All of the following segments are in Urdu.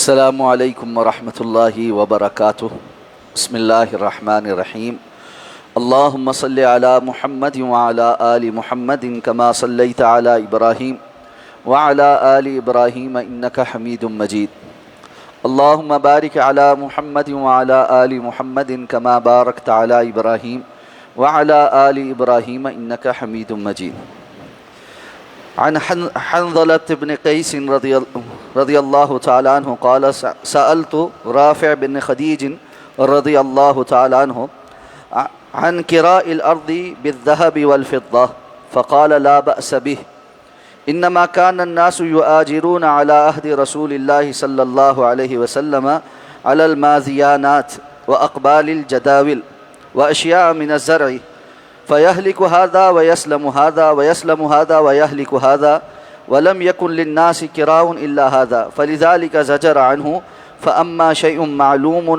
السلام علیکم ورحمۃ اللہ وبرکاتہ۔ بسم اللہ الرحمن الرحیم۔ اللہم صلی علی محمد وعلی آل محمد کما صلیت علی ابراہیم وعلی آل ابراہیم انک حمید مجید۔ اللہم بارک علی محمد وعلی آل محمد کما بارکت علی ابراہیم وعلی آل ابراہیم انک حمید مجید۔ عن حنظلة بن قيس رضي الله تعالى عنه قال سألت رافع بن خديج رضي الله تعالى عنه عن كراء الأرض بالذهب والفضة فقال لا بأس به، إنما كان الناس يؤاجرون على عهد رسول الله صلى الله عليه وسلم على المازيانات وأقبال الجداول وأشياء من الزرع، فيهلك هذا ويسلم هذا ويسلم هذا ويهلك هذا، ولم يكن للناس كراء إلا هذا، فلذلك زجر عنه، فأما شيء معلوم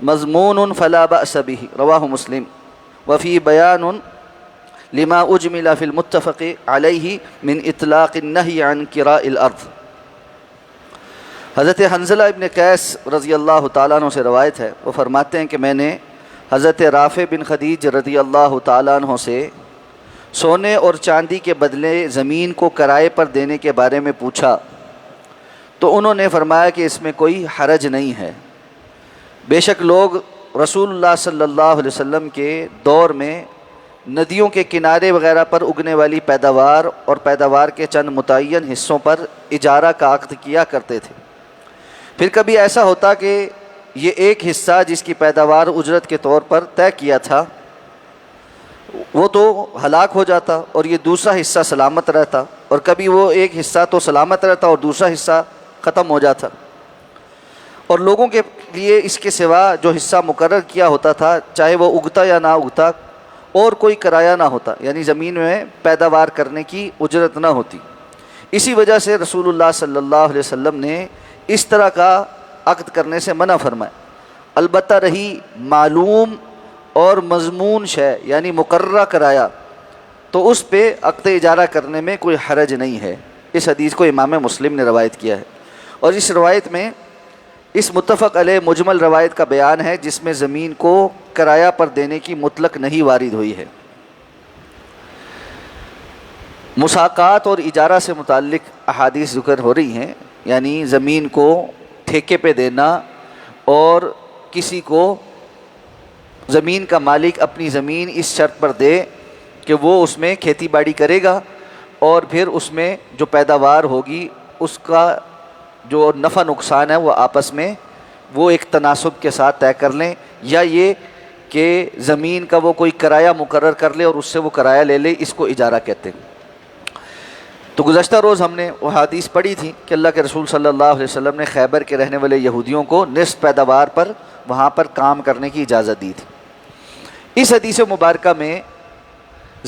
مضمون فلا بأس به، رواه مسلم۔ وفي بيان لما أجمل في المتفق عليه من إطلاق النهي عن كراء الأرض۔ حضرت حنظلہ ابن قیس رضی اللہ تعالیٰ عنہ سے روایت ہے، وہ فرماتے ہیں کہ میں نے حضرت رافع بن خدیج رضی اللہ تعالیٰ عنہ سے سونے اور چاندی کے بدلے زمین کو کرائے پر دینے کے بارے میں پوچھا، تو انہوں نے فرمایا کہ اس میں کوئی حرج نہیں ہے۔ بے شک لوگ رسول اللہ صلی اللہ علیہ وسلم کے دور میں ندیوں کے کنارے وغیرہ پر اگنے والی پیداوار اور پیداوار کے چند متعین حصوں پر اجارہ کا عقد کیا کرتے تھے۔ پھر کبھی ایسا ہوتا کہ یہ ایک حصہ جس کی پیداوار اجرت کے طور پر طے کیا تھا وہ تو ہلاک ہو جاتا اور یہ دوسرا حصہ سلامت رہتا، اور کبھی وہ ایک حصہ تو سلامت رہتا اور دوسرا حصہ ختم ہو جاتا، اور لوگوں کے لیے اس کے سوا جو حصہ مقرر کیا ہوتا تھا چاہے وہ اگتا یا نہ اگتا اور کوئی کرایہ نہ ہوتا، یعنی زمین میں پیداوار کرنے کی اجرت نہ ہوتی۔ اسی وجہ سے رسول اللہ صلی اللہ علیہ وسلم نے اس طرح کا عقد کرنے سے منع فرمایا۔ البتہ رہی معلوم اور مضمون شے یعنی مقررہ کرایہ، تو اس پہ عقد اجارہ کرنے میں کوئی حرج نہیں ہے۔ اس حدیث کو امام مسلم نے روایت کیا ہے، اور اس روایت میں اس متفق علیہ مجمل روایت کا بیان ہے جس میں زمین کو کرایہ پر دینے کی مطلق نہیں وارد ہوئی ہے۔ مساقات اور اجارہ سے متعلق احادیث ذکر ہو رہی ہیں، یعنی زمین کو ٹھیکے پہ دینا اور کسی کو زمین کا مالک اپنی زمین اس شرط پر دے کہ وہ اس میں کھیتی باڑی کرے گا اور پھر اس میں جو پیداوار ہوگی اس کا جو نفع نقصان ہے وہ آپس میں وہ ایک تناسب کے ساتھ طے کر لیں، یا یہ کہ زمین کا وہ کوئی کرایہ مقرر کر لے اور اس سے وہ کرایہ لے لے، اس کو اجارہ کہتے ہیں۔ تو گزشتہ روز ہم نے وہ حدیث پڑھی تھی کہ اللہ کے رسول صلی اللہ علیہ وسلم نے خیبر کے رہنے والے یہودیوں کو نصف پیداوار پر وہاں پر کام کرنے کی اجازت دی تھی۔ اس حدیث مبارکہ میں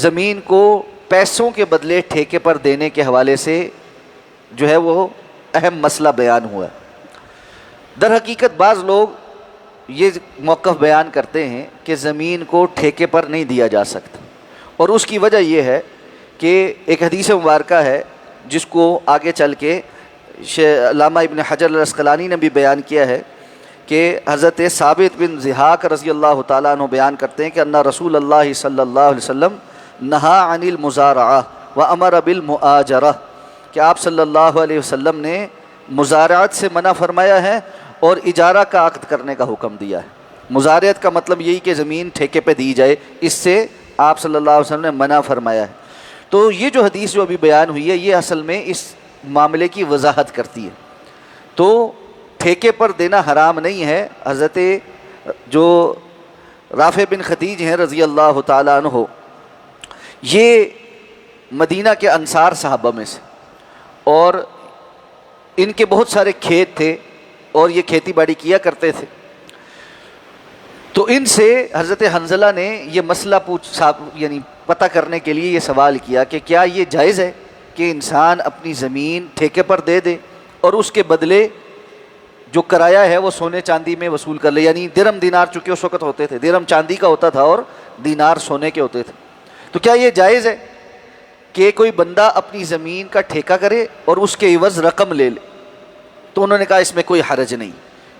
زمین کو پیسوں کے بدلے ٹھیکے پر دینے کے حوالے سے جو ہے وہ اہم مسئلہ بیان ہوا ہے۔ در حقیقت بعض لوگ یہ موقف بیان کرتے ہیں کہ زمین کو ٹھیکے پر نہیں دیا جا سکتا، اور اس کی وجہ یہ ہے کہ ایک حدیث مبارکہ ہے جس کو آگے چل کے علامہ ابن حجر العسقلانی نے بھی بیان کیا ہے کہ حضرت ثابت بن ضحاک رضی اللہ تعالیٰ عنہ بیان کرتے ہیں کہ ان رسول اللہ صلی اللہ علیہ وسلم نہا عن المزارعہ وامر بالمؤاجرہ، کہ آپ صلی اللہ علیہ وسلم نے مزارعت سے منع فرمایا ہے اور اجارہ کا عقد کرنے کا حکم دیا ہے۔ مزارعت کا مطلب یہی کہ زمین ٹھیکے پہ دی جائے، اس سے آپ صلی اللہ علیہ وسلم نے منع فرمایا ہے۔ تو یہ جو حدیث جو ابھی بیان ہوئی ہے یہ اصل میں اس معاملے کی وضاحت کرتی ہے۔ تو ٹھیکے پر دینا حرام نہیں ہے۔ حضرت جو رافع بن خدیج ہیں رضی اللہ تعالیٰ عنہ، یہ مدینہ کے انصار صحابہ میں سے، اور ان کے بہت سارے کھیت تھے اور یہ کھیتی باڑی کیا کرتے تھے۔ تو ان سے حضرت حنظلہ نے یہ مسئلہ یعنی پتہ کرنے کے لیے یہ سوال کیا کہ کیا یہ جائز ہے کہ انسان اپنی زمین ٹھیکے پر دے دے اور اس کے بدلے جو کرایہ ہے وہ سونے چاندی میں وصول کر لے، یعنی درم دینار چونکہ اس وقت ہوتے تھے، درم چاندی کا ہوتا تھا اور دینار سونے کے ہوتے تھے، تو کیا یہ جائز ہے کہ کوئی بندہ اپنی زمین کا ٹھیکہ کرے اور اس کے عوض رقم لے لے؟ تو انہوں نے کہا اس میں کوئی حرج نہیں،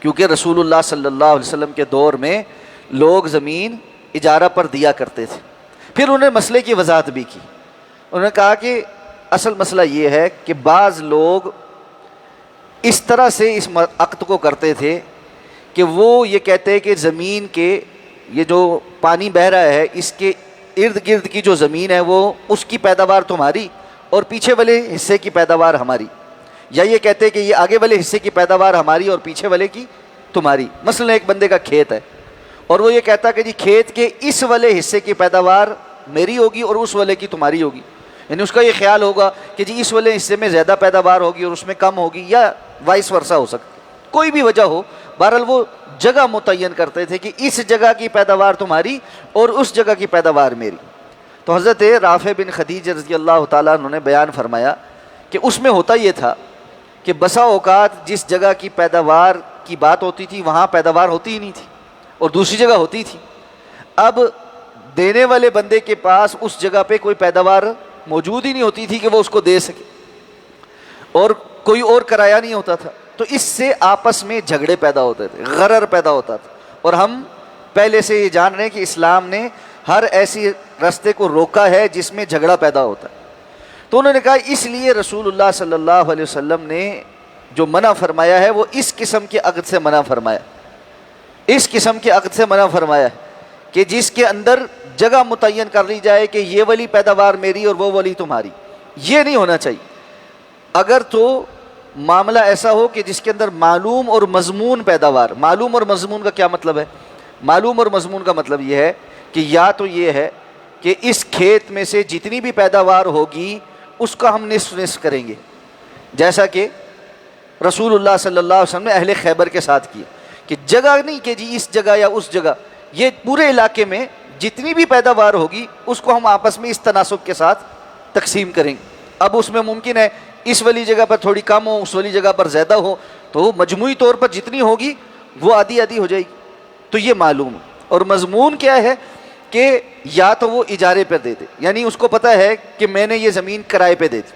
کیونکہ رسول اللہ صلی اللہ علیہ وسلم کے دور میں لوگ زمین اجارہ پر دیا کرتے تھے۔ پھر انہوں نے مسئلے کی وضاحت بھی کی، انہوں نے کہا کہ اصل مسئلہ یہ ہے کہ بعض لوگ اس طرح سے اس عقد کو کرتے تھے کہ وہ یہ کہتے ہیں کہ زمین کے یہ جو پانی بہہ رہا ہے اس کے ارد گرد کی جو زمین ہے وہ اس کی پیداوار تمہاری اور پیچھے والے حصے کی پیداوار ہماری، یا یہ کہتے ہیں کہ یہ آگے والے حصے کی پیداوار ہماری اور پیچھے والے کی تمہاری۔ مثلا ایک بندے کا کھیت ہے اور وہ یہ کہتا ہے کہ جی کھیت کے اس والے حصے کی پیداوار میری ہوگی اور اس والے کی تمہاری ہوگی، یعنی اس کا یہ خیال ہوگا کہ جی اس والے حصے میں زیادہ پیداوار ہوگی اور اس میں کم ہوگی، یا وائس ورثا ہو سکتا، کوئی بھی وجہ ہو، بہرحال وہ جگہ متعین کرتے تھے کہ اس جگہ کی پیداوار تمہاری اور اس جگہ کی پیداوار میری۔ تو حضرت رافع بن خدیج رضی اللہ تعالیٰ عنہ نے بیان فرمایا کہ اس میں ہوتا یہ تھا کہ بسا اوقات جس جگہ کی پیداوار کی بات ہوتی تھی وہاں پیداوار ہوتی ہی نہیں تھی اور دوسری جگہ ہوتی تھی۔ اب دینے والے بندے کے پاس اس جگہ پہ کوئی پیداوار موجود ہی نہیں ہوتی تھی کہ وہ اس کو دے سکے، اور کوئی اور کرایہ نہیں ہوتا تھا، تو اس سے آپس میں جھگڑے پیدا ہوتے تھے، غرر پیدا ہوتا تھا۔ اور ہم پہلے سے یہ جان رہے ہیں کہ اسلام نے ہر ایسی راستے کو روکا ہے جس میں جھگڑا پیدا ہوتا ہے۔ تو انہوں نے کہا اس لیے رسول اللہ صلی اللہ علیہ وسلم نے جو منع فرمایا ہے وہ اس قسم کے عقد سے منع فرمایا، اس قسم کے عقد سے منع فرمایا ہے کہ جس کے اندر جگہ متعین کر لی جائے کہ یہ والی پیداوار میری اور وہ والی تمہاری، یہ نہیں ہونا چاہیے۔ اگر تو معاملہ ایسا ہو کہ جس کے اندر معلوم اور مضمون پیداوار، معلوم اور مضمون کا کیا مطلب ہے؟ معلوم اور مضمون کا مطلب یہ ہے کہ یا تو یہ ہے کہ اس کھیت میں سے جتنی بھی پیداوار ہوگی اس کا ہم نصف نصف کریں گے، جیسا کہ رسول اللہ صلی اللہ علیہ وسلم نے اہل خیبر کے ساتھ کیا، کہ جگہ نہیں کہ جی اس جگہ یا اس جگہ، یہ پورے علاقے میں جتنی بھی پیداوار ہوگی اس کو ہم آپس میں اس تناسب کے ساتھ تقسیم کریں گے۔ اب اس میں ممکن ہے اس والی جگہ پر تھوڑی کم ہو، اس والی جگہ پر زیادہ ہو، تو مجموعی طور پر جتنی ہوگی وہ آدھی آدھی ہو جائے گی۔ تو یہ معلوم ہے۔ اور مضمون کیا ہے کہ یا تو وہ اجارے پہ دے دے، یعنی اس کو پتہ ہے کہ میں نے یہ زمین کرائے پہ دے دی،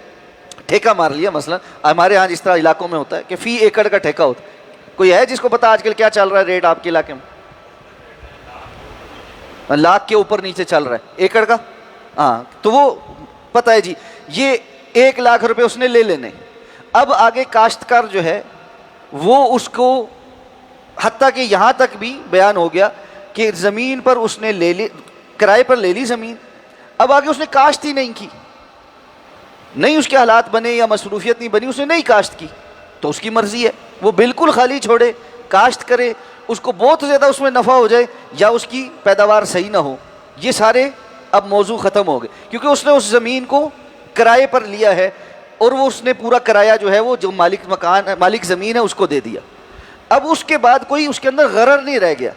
ٹھیکہ مار لیا۔ مثلا ہمارے ہاں جس طرح علاقوں میں ہوتا ہے کہ فی ایکڑ کا ٹھیکہ ہوتا ہے، کوئی ہے جس کو پتہ آج کل کیا چل رہا ہے ریٹ آپ کے علاقے میں؟ لاکھ کے اوپر نیچے چل رہا ہے ایکڑ کا، ہاں، تو وہ پتہ ہے جی یہ 1,00,000 روپے اس نے لے لینے۔ اب آگے کاشتکار جو ہے وہ اس کو، حتیٰ کہ یہاں تک بھی بیان ہو گیا کہ زمین پر اس نے لے لی، کرائے پر لے لی زمین، اب آگے اس نے کاشت ہی نہیں کی، نہیں اس کے حالات بنے یا مصروفیت نہیں بنی، اس نے نہیں کاشت کی، تو اس کی مرضی ہے، وہ بالکل خالی چھوڑے، کاشت کرے، اس کو بہت زیادہ اس میں نفع ہو جائے یا اس کی پیداوار صحیح نہ ہو، یہ سارے اب موضوع ختم ہو گئے، کیونکہ اس نے اس زمین کو کرائے پر لیا ہے اور وہ اس نے پورا کرایہ جو ہے وہ جو مالک زمین ہے اس کو دے دیا۔ اب اس کے بعد کوئی اس کے اندر غرر نہیں رہ گیا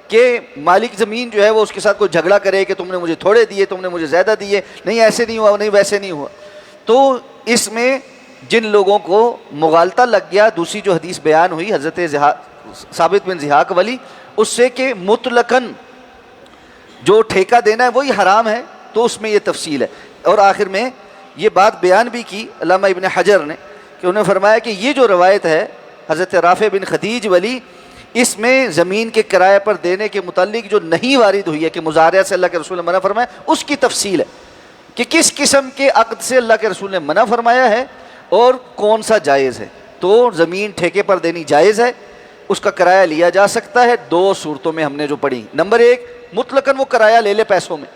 کہ مالک زمین جو ہے وہ اس کے ساتھ کوئی جھگڑا کرے کہ تم نے مجھے تھوڑے دیے، تم نے مجھے زیادہ دیے، نہیں ایسے نہیں ہوا، نہیں ویسے نہیں ہوا۔ تو اس میں جن لوگوں کو مغالطہ لگ گیا، دوسری جو حدیث بیان ہوئی حضرت ثابت بن ضحاک والی، اس سے کہ مطلقاً جو ٹھیکہ دینا ہے وہی حرام ہے، تو اس میں یہ تفصیل ہے۔ اور آخر میں یہ بات بیان بھی کی علامہ ابن حجر نے کہ انہوں نے فرمایا کہ یہ جو روایت ہے حضرت رافع بن خدیج والی، اس میں زمین کے کرائے پر دینے کے متعلق جو نہیں وارد ہوئی ہے کہ مزارعہ سے اللہ کے رسول نے منع فرمایا، اس کی تفصیل ہے کہ کس قسم کے عقد سے اللہ کے رسول نے منع فرمایا ہے اور کون سا جائز ہے۔ تو زمین ٹھیکے پر دینی جائز ہے، اس کا کرایہ لیا جا سکتا ہے دو صورتوں میں ہم نے جو پڑھی۔ نمبر 1، مطلقاً وہ کرایہ لے لے پیسوں میں،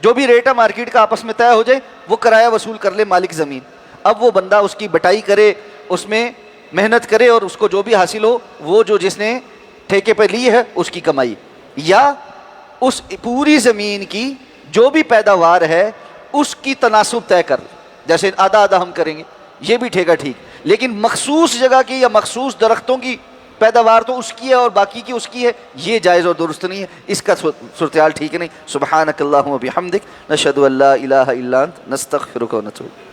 جو بھی ریٹ ہے مارکیٹ کا آپس میں طے ہو جائے، وہ کرایہ وصول کر لے مالک زمین، اب وہ بندہ اس کی بٹائی کرے، اس میں محنت کرے اور اس کو جو بھی حاصل ہو وہ جو جس نے ٹھیکے پہ لی ہے اس کی کمائی، یا اس پوری زمین کی جو بھی پیداوار ہے اس کی تناسب طے کر، جیسے آدھا آدھا ہم کریں گے، یہ بھی ٹھیکہ ٹھیک، لیکن مخصوص جگہ کی یا مخصوص درختوں کی پیداوار تو اس کی ہے اور باقی کی اس کی ہے، یہ جائز اور درست نہیں ہے، اس کا صورتحال ٹھیک نہیں۔ سبحانک اللہم و بحمدک، نشہد ان لا الہ الا انت، نستغفرک و نتوب۔